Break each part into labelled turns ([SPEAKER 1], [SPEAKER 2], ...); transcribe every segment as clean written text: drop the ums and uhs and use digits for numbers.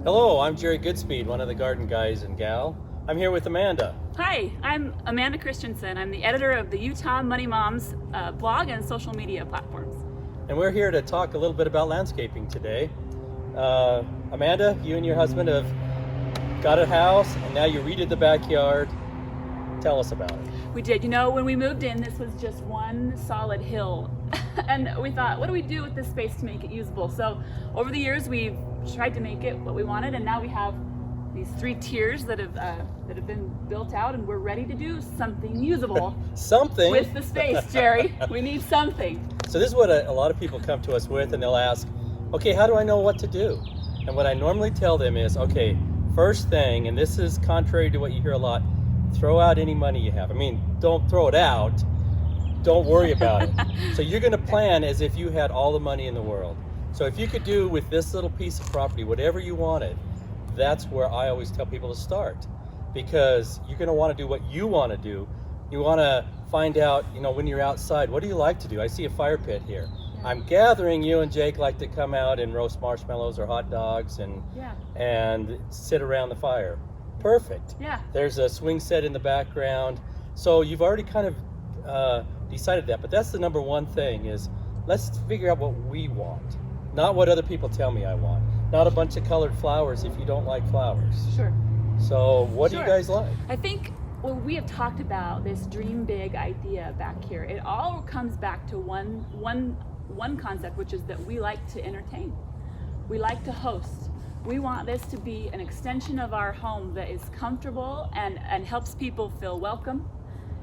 [SPEAKER 1] Hello, I'm Jerry Goodspeed, one of the garden guys and gal. I'm here with Amanda.
[SPEAKER 2] Hi, I'm Amanda Christensen. I'm the editor of the Utah Money Moms blog and social media platforms.
[SPEAKER 1] And we're here to talk a little bit about landscaping today. Amanda, you and your husband have got a house and now you redid the backyard. Tell us about it.
[SPEAKER 2] We did. You know, when we moved in, this was just one solid hill. And we thought, what do we do with this space to make it usable? So over the years, we've tried to make it what we wanted, and now we have these 3 tiers that have been built out, and we're ready to do something usable.
[SPEAKER 1] Something
[SPEAKER 2] with the space, Jerry. We need something.
[SPEAKER 1] So this is what a lot of people come to us with, and they'll ask, okay, how do I know what to do? And what I normally tell them is, okay, first thing, and this is contrary to what you hear a lot, throw out any money you have. I mean, don't throw it out. Don't worry about it. So you're going to plan as if you had all the money in the world. So if you could do with this little piece of property whatever you wanted, that's where I always tell people to start, because you're going to want to do what you want to do. You want to find out, you know, when you're outside, what do you like to do? I see a fire pit here. Yeah. I'm gathering you and Jake like to come out and roast marshmallows or hot dogs and sit around the fire. Perfect.
[SPEAKER 2] Yeah.
[SPEAKER 1] There's a swing set in the background. So you've already kind of decided that, but that's the number one thing is let's figure out what we want, not what other people tell me I want. Not a bunch of colored flowers if you don't like flowers.
[SPEAKER 2] Sure.
[SPEAKER 1] So what do you guys like?
[SPEAKER 2] I think we have talked about this dream big idea back here. It all comes back to one concept, which is that we like to entertain. We like to host. We want this to be an extension of our home that is comfortable and helps people feel welcome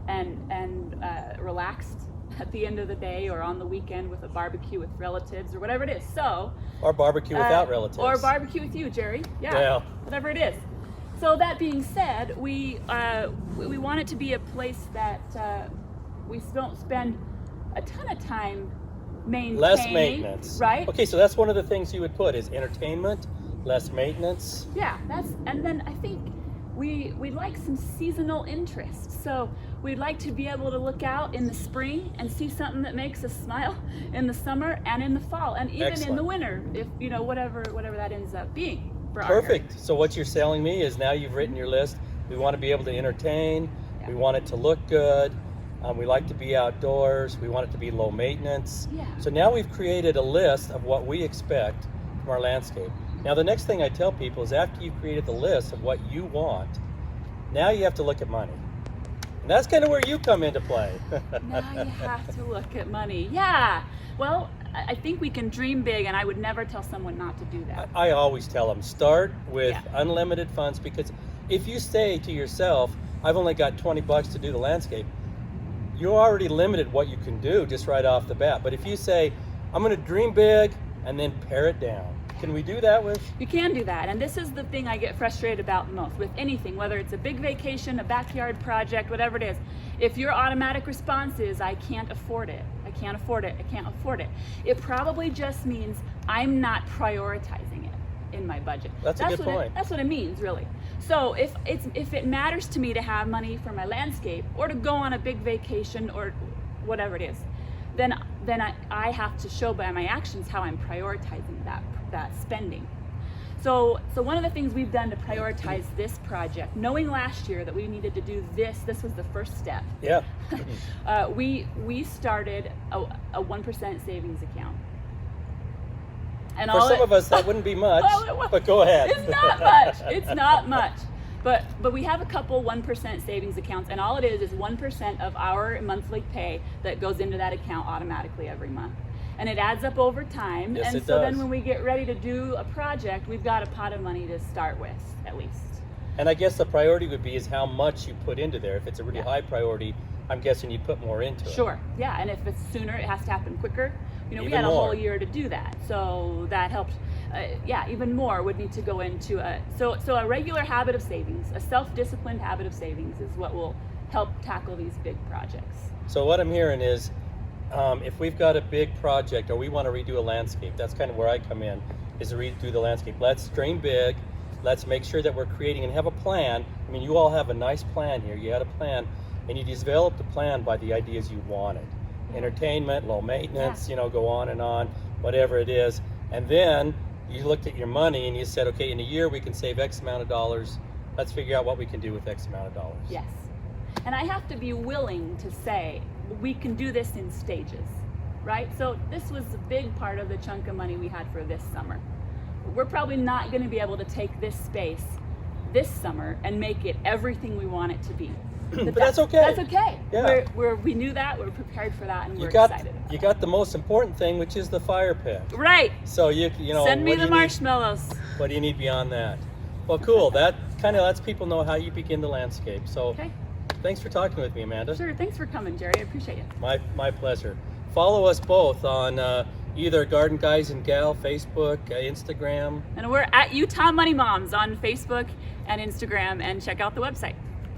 [SPEAKER 2] and relaxed at the end of the day or on the weekend with a barbecue with relatives or whatever it is. So,
[SPEAKER 1] or barbecue without relatives.
[SPEAKER 2] Or barbecue with you, Jerry. Yeah. Whatever it is. So that being said, we want it to be a place that we don't spend a ton of time maintaining.
[SPEAKER 1] Less maintenance.
[SPEAKER 2] Right?
[SPEAKER 1] Okay, so that's one of the things you would put is entertainment, less maintenance.
[SPEAKER 2] Yeah, and then I think we like some seasonal interest. So we'd like to be able to look out in the spring and see something that makes us smile in the summer and in the fall and even in the winter, if you know whatever that ends up being for
[SPEAKER 1] Perfect. So what you're telling me is now you've written your list. We want to be able to entertain. Yeah. We want it to look good. We like to be outdoors. We want it to be low maintenance.
[SPEAKER 2] Yeah.
[SPEAKER 1] So now we've created a list of what we expect from our landscape. Now the next thing I tell people is after you've created the list of what you want, now you have to look at money. And that's kind of where you come into play.
[SPEAKER 2] Now you have to look at money. Yeah. Well, I think we can dream big, and I would never tell someone not to do that.
[SPEAKER 1] I always tell them, start with unlimited funds, because if you say to yourself, I've only got $20 to do the landscape, you're already limited what you can do just right off the bat. But if you say, I'm going to dream big and then pare it down, can we do that with?
[SPEAKER 2] You can do that, and this is the thing I get frustrated about the most with anything, whether it's a big vacation, a backyard project, whatever it is. If your automatic response is, I can't afford it, I can't afford it, I can't afford it, it probably just means I'm not prioritizing it in my budget.
[SPEAKER 1] That's a good point.
[SPEAKER 2] That's what it means, really. So if it matters to me to have money for my landscape or to go on a big vacation or whatever it is, then I have to show by my actions how I'm prioritizing that spending. So one of the things we've done to prioritize this project, knowing last year that we needed to do this was the first step.
[SPEAKER 1] Yeah.
[SPEAKER 2] We started a 1% savings account. And
[SPEAKER 1] for some of us that wouldn't be much, but go ahead.
[SPEAKER 2] It's not much. It's not much. But we have a couple 1% savings accounts, and all it is 1% of our monthly pay that goes into that account automatically every month. And it adds up over time.
[SPEAKER 1] Yes,
[SPEAKER 2] and so then when we get ready to do a project, we've got a pot of money to start with, at least.
[SPEAKER 1] And I guess the priority would be is how much you put into there. If it's a really high priority, I'm guessing you put more into it.
[SPEAKER 2] Sure, yeah, and if it's sooner, it has to happen quicker. You know,
[SPEAKER 1] Even
[SPEAKER 2] we had a
[SPEAKER 1] more.
[SPEAKER 2] whole year to do that, so that helped. Even more would need to go into so a regular habit of savings, a self-disciplined habit of savings is what will help tackle these big projects.
[SPEAKER 1] So what I'm hearing is, if we've got a big project or we want to redo a landscape, that's kind of where I come in, is to redo the landscape. Let's dream big. Let's make sure that we're creating and have a plan. I mean, you all have a nice plan here. You had a plan, and you developed a plan by the ideas you wanted. Entertainment, low maintenance, go on and on, whatever it is. And then you looked at your money and you said, okay, in a year we can save X amount of dollars. Let's figure out what we can do with X amount of dollars.
[SPEAKER 2] Yes. And I have to be willing to say, we can do this in stages, right? So this was a big part of the chunk of money we had for this summer. We're probably not going to be able to take this space this summer and make it everything we want it to be.
[SPEAKER 1] But that's okay.
[SPEAKER 2] That's okay.
[SPEAKER 1] Yeah.
[SPEAKER 2] We knew that, we're prepared for that, and we're
[SPEAKER 1] got,
[SPEAKER 2] excited about
[SPEAKER 1] You
[SPEAKER 2] it.
[SPEAKER 1] got the most important thing, which is the fire pit.
[SPEAKER 2] Right.
[SPEAKER 1] So you know.
[SPEAKER 2] Send me
[SPEAKER 1] what do
[SPEAKER 2] the
[SPEAKER 1] you need-
[SPEAKER 2] marshmallows.
[SPEAKER 1] What do you need beyond that? Well, cool. That kind of lets people know how you begin the landscape. So
[SPEAKER 2] Okay.
[SPEAKER 1] thanks for talking with me, Amanda.
[SPEAKER 2] Sure. Thanks for coming, Jerry. I appreciate it.
[SPEAKER 1] My pleasure. Follow us both on either Garden Guys and Gal, Facebook, Instagram.
[SPEAKER 2] And we're at Utah Money Moms on Facebook and Instagram, and check out the website.